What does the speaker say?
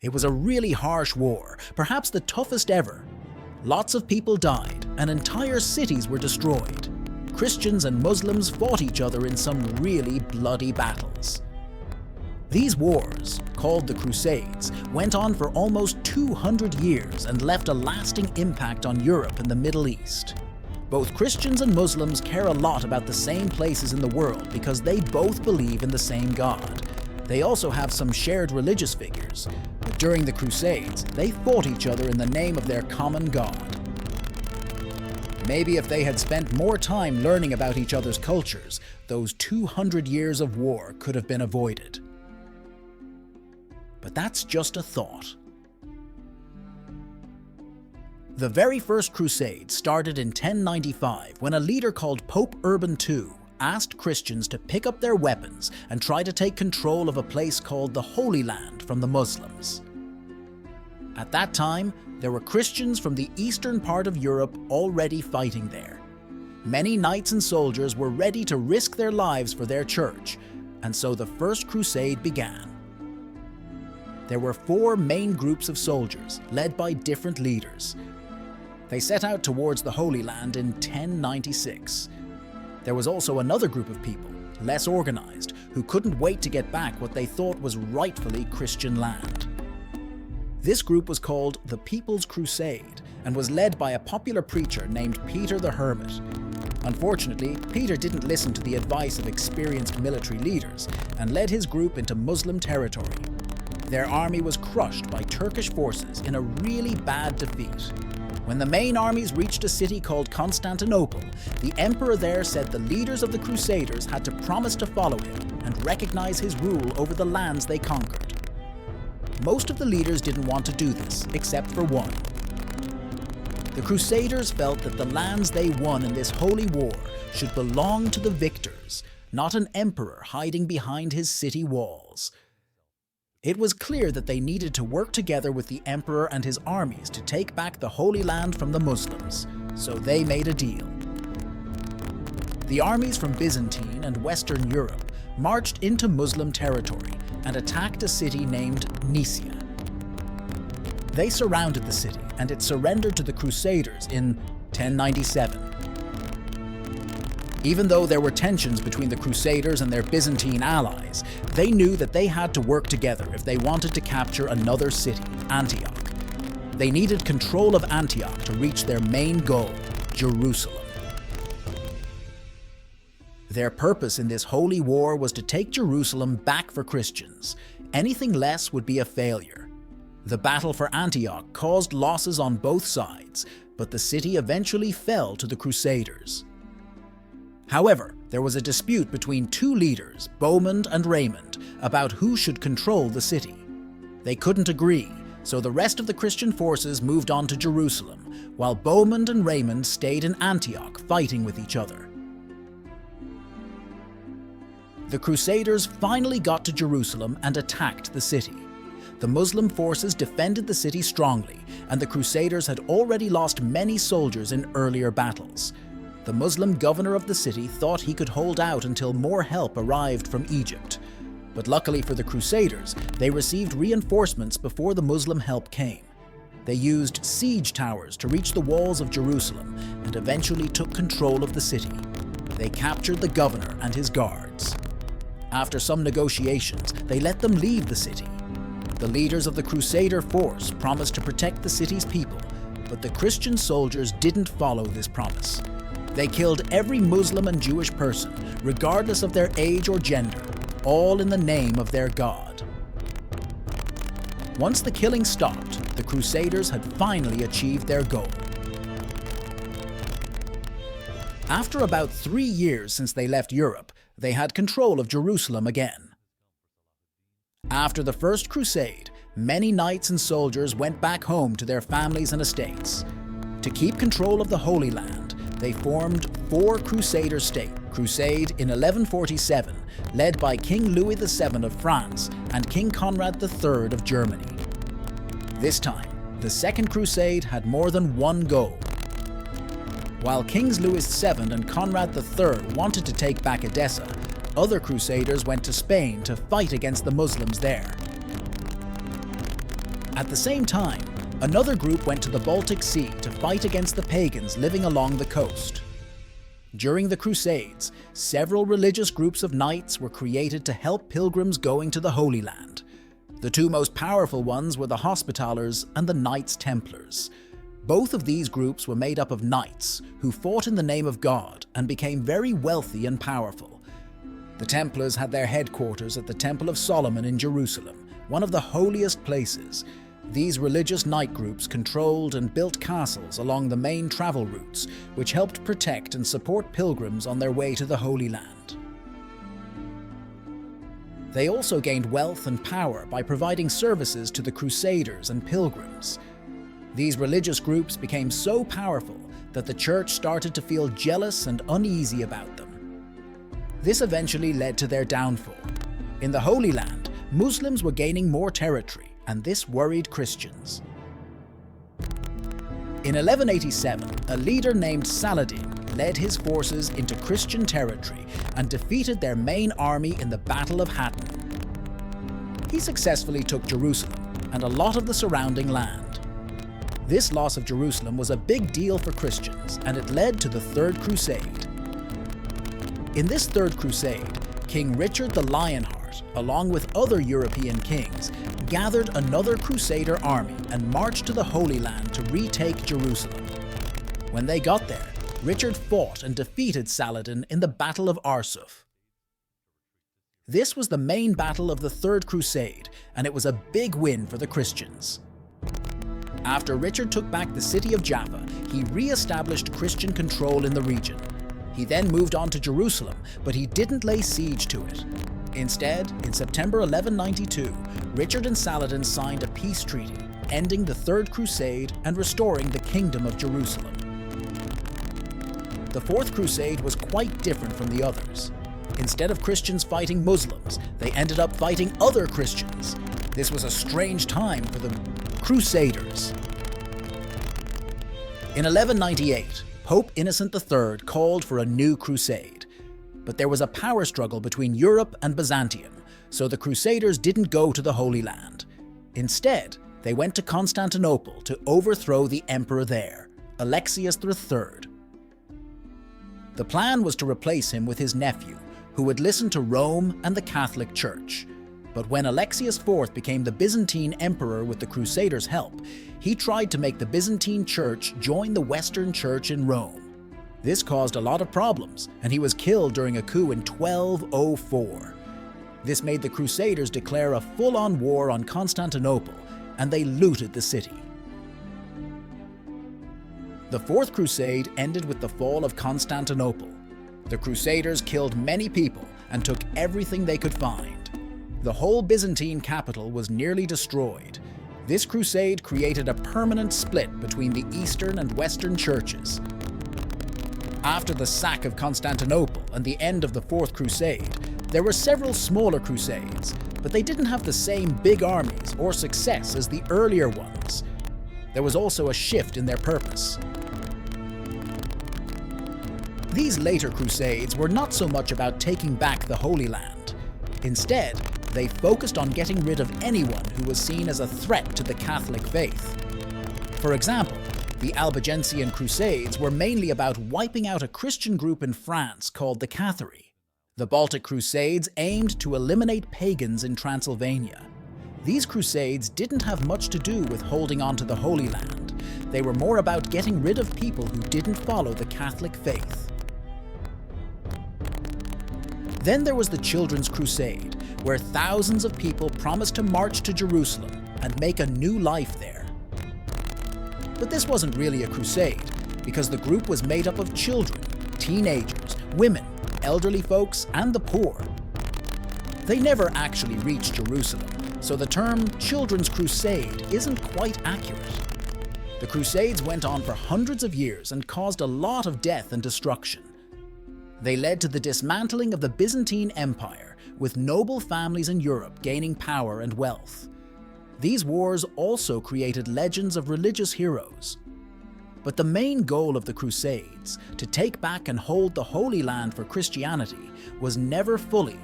It was a really harsh war, perhaps the toughest ever. Lots of people died, and entire cities were destroyed. Christians and Muslims fought each other in some really bloody battles. These wars, called the Crusades, went on for almost 200 years and left a lasting impact on Europe and the Middle East. Both Christians and Muslims care a lot about the same places in the world because they both believe in the same God. They also have some shared religious figures, but during the Crusades, they fought each other in the name of their common God. Maybe if they had spent more time learning about each other's cultures, those 200 years of war could have been avoided. But that's just a thought. The very first crusade started in 1095 when a leader called Pope Urban II asked Christians to pick up their weapons and try to take control of a place called the Holy Land from the Muslims. At that time, there were Christians from the eastern part of Europe already fighting there. Many knights and soldiers were ready to risk their lives for their church, and so the First Crusade began. There were 4 main groups of soldiers, led by different leaders. They set out towards the Holy Land in 1096. There was also another group of people, less organized, who couldn't wait to get back what they thought was rightfully Christian land. This group was called the People's Crusade and was led by a popular preacher named Peter the Hermit. Unfortunately, Peter didn't listen to the advice of experienced military leaders and led his group into Muslim territory. Their army was crushed by Turkish forces in a really bad defeat. When the main armies reached a city called Constantinople, the emperor there said the leaders of the Crusaders had to promise to follow him and recognize his rule over the lands they conquered. Most of the leaders didn't want to do this, except for one. The Crusaders felt that the lands they won in this holy war should belong to the victors, not an emperor hiding behind his city walls. It was clear that they needed to work together with the emperor and his armies to take back the Holy Land from the Muslims, so they made a deal. The armies from Byzantine and Western Europe marched into Muslim territory and attacked a city named Nicaea. They surrounded the city and it surrendered to the Crusaders in 1097. Even though there were tensions between the Crusaders and their Byzantine allies, they knew that they had to work together if they wanted to capture another city, Antioch. They needed control of Antioch to reach their main goal, Jerusalem. Their purpose in this holy war was to take Jerusalem back for Christians. Anything less would be a failure. The battle for Antioch caused losses on both sides, but the city eventually fell to the Crusaders. However, there was a dispute between 2 leaders, Bohemond and Raymond, about who should control the city. They couldn't agree, so the rest of the Christian forces moved on to Jerusalem, while Bohemond and Raymond stayed in Antioch fighting with each other. The Crusaders finally got to Jerusalem and attacked the city. The Muslim forces defended the city strongly, and the Crusaders had already lost many soldiers in earlier battles. The Muslim governor of the city thought he could hold out until more help arrived from Egypt. But luckily for the Crusaders, they received reinforcements before the Muslim help came. They used siege towers to reach the walls of Jerusalem and eventually took control of the city. They captured the governor and his guards. After some negotiations, they let them leave the city. The leaders of the Crusader force promised to protect the city's people, but the Christian soldiers didn't follow this promise. They killed every Muslim and Jewish person, regardless of their age or gender, all in the name of their God. Once the killing stopped, the Crusaders had finally achieved their goal. After about 3 years since they left Europe, they had control of Jerusalem again. After the First Crusade, many knights and soldiers went back home to their families and estates. To keep control of the Holy Land, they formed 4 Crusader states. Crusade in 1147, led by King Louis VII of France and King Conrad III of Germany. This time, the Second Crusade had more than one goal. While Kings Louis VII and Conrad III wanted to take back Edessa, other Crusaders went to Spain to fight against the Muslims there. At the same time, another group went to the Baltic Sea to fight against the pagans living along the coast. During the Crusades, several religious groups of knights were created to help pilgrims going to the Holy Land. The two most powerful ones were the Hospitallers and the Knights Templars. Both of these groups were made up of knights who fought in the name of God and became very wealthy and powerful. The Templars had their headquarters at the Temple of Solomon in Jerusalem, one of the holiest places. These religious knight groups controlled and built castles along the main travel routes, which helped protect and support pilgrims on their way to the Holy Land. They also gained wealth and power by providing services to the Crusaders and pilgrims. These religious groups became so powerful that the church started to feel jealous and uneasy about them. This eventually led to their downfall. In the Holy Land, Muslims were gaining more territory, and this worried Christians. In 1187, a leader named Saladin led his forces into Christian territory and defeated their main army in the Battle of Hattin. He successfully took Jerusalem and a lot of the surrounding land. This loss of Jerusalem was a big deal for Christians, and it led to the Third Crusade. In this Third Crusade, King Richard the Lionheart, along with other European kings, gathered another Crusader army and marched to the Holy Land to retake Jerusalem. When they got there, Richard fought and defeated Saladin in the Battle of Arsuf. This was the main battle of the Third Crusade, and it was a big win for the Christians. After Richard took back the city of Jaffa, he re-established Christian control in the region. He then moved on to Jerusalem, but he didn't lay siege to it. Instead, in September 1192, Richard and Saladin signed a peace treaty, ending the Third Crusade and restoring the Kingdom of Jerusalem. The Fourth Crusade was quite different from the others. Instead of Christians fighting Muslims, they ended up fighting other Christians. This was a strange time for the Crusaders. In 1198, Pope Innocent III called for a new crusade. But there was a power struggle between Europe and Byzantium, so the Crusaders didn't go to the Holy Land. Instead, they went to Constantinople to overthrow the emperor there, Alexius III. The plan was to replace him with his nephew, who would listen to Rome and the Catholic Church. But when Alexius IV became the Byzantine emperor with the Crusaders' help, he tried to make the Byzantine Church join the Western Church in Rome. This caused a lot of problems, and he was killed during a coup in 1204. This made the Crusaders declare a full-on war on Constantinople, and they looted the city. The Fourth Crusade ended with the fall of Constantinople. The Crusaders killed many people and took everything they could find. The whole Byzantine capital was nearly destroyed. This crusade created a permanent split between the Eastern and Western churches. After the sack of Constantinople and the end of the Fourth Crusade, there were several smaller crusades, but they didn't have the same big armies or success as the earlier ones. There was also a shift in their purpose. These later crusades were not so much about taking back the Holy Land. Instead, they focused on getting rid of anyone who was seen as a threat to the Catholic faith. For example, the Albigensian Crusades were mainly about wiping out a Christian group in France called the Cathari. The Baltic Crusades aimed to eliminate pagans in Transylvania. These crusades didn't have much to do with holding on to the Holy Land. They were more about getting rid of people who didn't follow the Catholic faith. Then there was the Children's Crusade, where thousands of people promised to march to Jerusalem and make a new life there. But this wasn't really a crusade, because the group was made up of children, teenagers, women, elderly folks, and the poor. They never actually reached Jerusalem, so the term Children's Crusade isn't quite accurate. The Crusades went on for hundreds of years and caused a lot of death and destruction. They led to the dismantling of the Byzantine Empire, with noble families in Europe gaining power and wealth. These wars also created legends of religious heroes. But the main goal of the Crusades, to take back and hold the Holy Land for Christianity, was never fully